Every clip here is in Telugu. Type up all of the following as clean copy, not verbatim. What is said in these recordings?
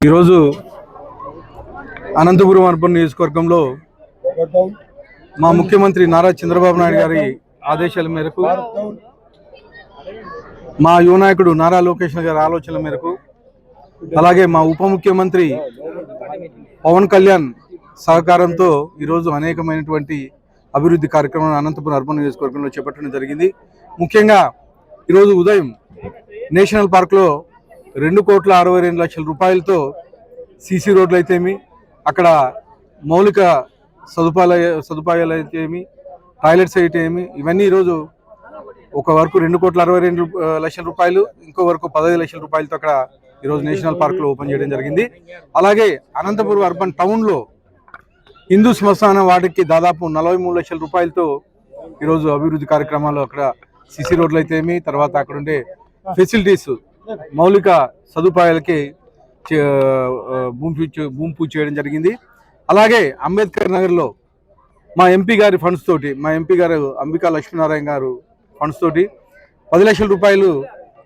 ఈరోజు అనంతపురం అర్బన్ నియోజకవర్గంలో మా ముఖ్యమంత్రి నారా చంద్రబాబు నాయుడు గారి ఆదేశాల మేరకు, మా యువ నాయకుడు నారా లోకేష్ గారి ఆలోచనల మేరకు, అలాగే మా ఉప ముఖ్యమంత్రి పవన్ కళ్యాణ్ సహకారంతో ఈరోజు అనేకమైనటువంటి అభివృద్ధి కార్యక్రమాలను అనంతపురం అర్బన్ నియోజకవర్గంలో చేపట్టడం జరిగింది. ముఖ్యంగా ఈరోజు ఉదయం నేషనల్ పార్క్లో 2,62,00,000 రూపాయలతో సీసీ రోడ్లు అయితేమి, అక్కడ మౌలిక సదుపాయాలు అయితేమి, టాయిలెట్స్ అయితేమి, ఇవన్నీ ఈరోజు ఒక వరకు 2,62,00,000 రూపాయలు, ఇంకో వరకు 15 లక్షల రూపాయలతో అక్కడ ఈరోజు నేషనల్ పార్క్లో ఓపెన్ చేయడం జరిగింది. అలాగే అనంతపురం అర్బన్ టౌన్లో హిందూ శ్మశాన వాటికి దాదాపు 43 లక్షల రూపాయలతో ఈరోజు అభివృద్ధి కార్యక్రమాలు, అక్కడ సీసీ రోడ్లు అయితేమి, తర్వాత అక్కడ ఉండే ఫెసిలిటీస్, మౌలిక సదుపాయాలకి భూమి పూజ చేయడం జరిగింది. అలాగే అంబేద్కర్ నగర్లో మా ఎంపీ గారి ఫండ్స్ తోటి, మా ఎంపీ గారు అంబికా లక్ష్మీనారాయణ గారు ఫండ్స్ తోటి 10 లక్షల రూపాయలు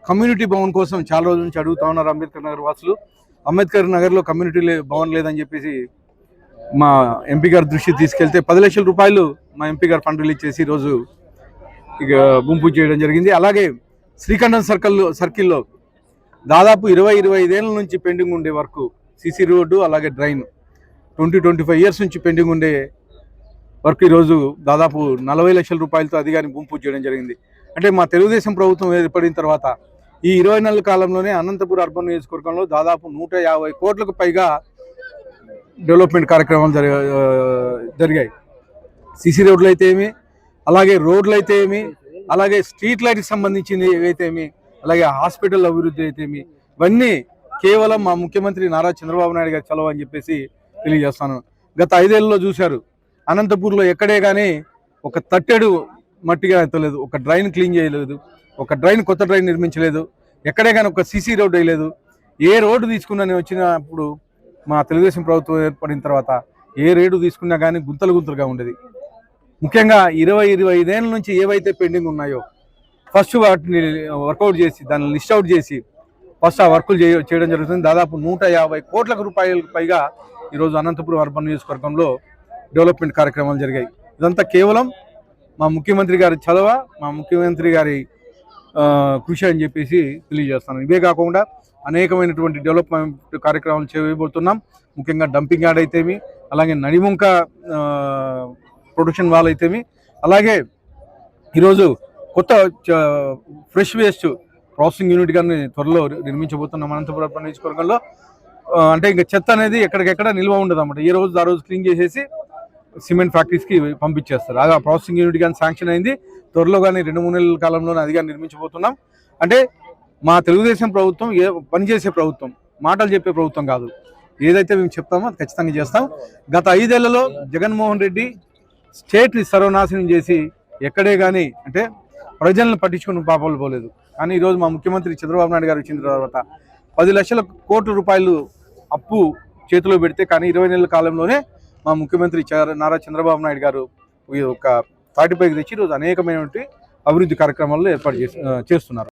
కమ్యూనిటీ భవన్ కోసం చాలా రోజుల నుంచి అడుగుతా ఉన్నారు అంబేద్కర్ నగర్ వాసులు. అంబేద్కర్ నగర్లో కమ్యూనిటీ భవన్ లేదని చెప్పేసి మా ఎంపీ గారి దృష్టి తీసుకెళ్తే 10 లక్షల రూపాయలు మా ఎంపీ గారు ఫండ్ రిలీజ్ చేసి ఈరోజు ఇక భూమి పూజ చేయడం జరిగింది. అలాగే శ్రీకంఠం సర్కిల్లో దాదాపు 20-25 ఏళ్ళ నుంచి పెండింగ్ ఉండే వరకు సీసీ రోడ్డు, అలాగే డ్రైన్ 20-25 ఇయర్స్ నుంచి పెండింగ్ ఉండే వరకు ఈరోజు దాదాపు 40 లక్షల రూపాయలతో అధికారిని భూమి పూజ చేయడం జరిగింది. అంటే మా తెలుగుదేశం ప్రభుత్వం ఏర్పడిన తర్వాత ఈ 20 నెలల కాలంలోనే అనంతపురం అర్బన్ నియోజకవర్గంలో దాదాపు 150 కోట్లకు పైగా డెవలప్మెంట్ కార్యక్రమాలు జరిగాయి. సీసీ రోడ్లు అయితే ఏమి, అలాగే రోడ్లు అయితే ఏమి, అలాగే స్ట్రీట్ లైట్కి సంబంధించింది ఏవైతే ఏమి, అలాగే హాస్పిటల్ అభివృద్ధి అయితే ఏమి, ఇవన్నీ కేవలం మా ముఖ్యమంత్రి నారా చంద్రబాబు నాయుడు గారి చలవ అని చెప్పేసి తెలియజేస్తాను. గత 5 ఏళ్ళలో చూశారు, అనంతపూర్లో ఎక్కడే కానీ ఒక తట్టెడు మట్టిగా ఎత్తలేదు, ఒక డ్రైన్ క్లీన్ చేయలేదు, ఒక కొత్త డ్రైన్ నిర్మించలేదు, ఎక్కడే కానీ ఒక సీసీ రోడ్డు వేయలేదు. ఏ రోడ్డు తీసుకున్నా నేను వచ్చినప్పుడు మా తెలుగుదేశం ప్రభుత్వం ఏర్పడిన తర్వాత ఏ రోడ్డు తీసుకున్నా కానీ గుంతలుగా ఉండేది. ముఖ్యంగా 20-25 ఏళ్ళ నుంచి ఏవైతే పెండింగ్ ఉన్నాయో ఫస్ట్ వాటిని వర్కౌట్ చేసి, దాన్ని లిస్ట్ అవుట్ చేసి ఫస్ట్ ఆ వర్కులు చేయడం జరుగుతుంది. దాదాపు 150 కోట్ల రూపాయలకు పైగా ఈరోజు అనంతపురం అర్బన్ నియోజకవర్గంలో డెవలప్మెంట్ కార్యక్రమాలు జరిగాయి. ఇదంతా కేవలం మా ముఖ్యమంత్రి గారి చలవ, మా ముఖ్యమంత్రి గారి కృషి అని చెప్పేసి తెలియజేస్తాను. ఇవే కాకుండా అనేకమైనటువంటి డెవలప్మెంట్ కార్యక్రమాలు చేయబోతున్నాం. ముఖ్యంగా డంపింగ్ యార్డ్ అయితేమి, అలాగే నడిముంక ప్రొడక్షన్ వాల్ అయితేమి, అలాగే ఈరోజు కొత్త ఫ్రెష్ వేస్ట్ ప్రాసెసింగ్ యూనిట్ కానీ త్వరలో నిర్మించబోతున్నాం అనంతపురం అర్బన్ నియోజకవర్గంలో. అంటే ఇంకా చెత్త అనేది ఎక్కడికెక్కడ నిల్వ ఉండదు అన్నమాట. ఏ రోజు ఆ రోజు క్లీన్ చేసేసి సిమెంట్ ఫ్యాక్టరీస్కి పంపించేస్తారు. ఆ ప్రాసెసింగ్ యూనిట్ కానీ శాంక్షన్ అయింది. త్వరలో కానీ 2-3 నెలల కాలంలోనే అది కానీ నిర్మించబోతున్నాం. అంటే మా తెలుగుదేశం ప్రభుత్వం పనిచేసే ప్రభుత్వం, మాటలు చెప్పే ప్రభుత్వం కాదు. ఏదైతే మేము చెప్తామో అది ఖచ్చితంగా చేస్తాం. గత 5 ఏళ్లలో జగన్మోహన్ రెడ్డి స్టేట్ని సర్వనాశనం చేసి ఎక్కడే కానీ అంటే ప్రజలను పట్టించుకుని పాపాలు పోలేదు. కానీ ఈరోజు మా ముఖ్యమంత్రి చంద్రబాబు నాయుడు గారు వచ్చిన తర్వాత 10 లక్షల కోట్ల రూపాయలు అప్పు చేతిలో పెడితే, కానీ 20 నెలల కాలంలోనే మా ముఖ్యమంత్రి నారా చంద్రబాబు నాయుడు గారు ఒక తాటిపైకి తెచ్చి ఈరోజు అనేకమైనటువంటి అభివృద్ధి కార్యక్రమాల్లో ఏర్పాటు చేస్తున్నారు.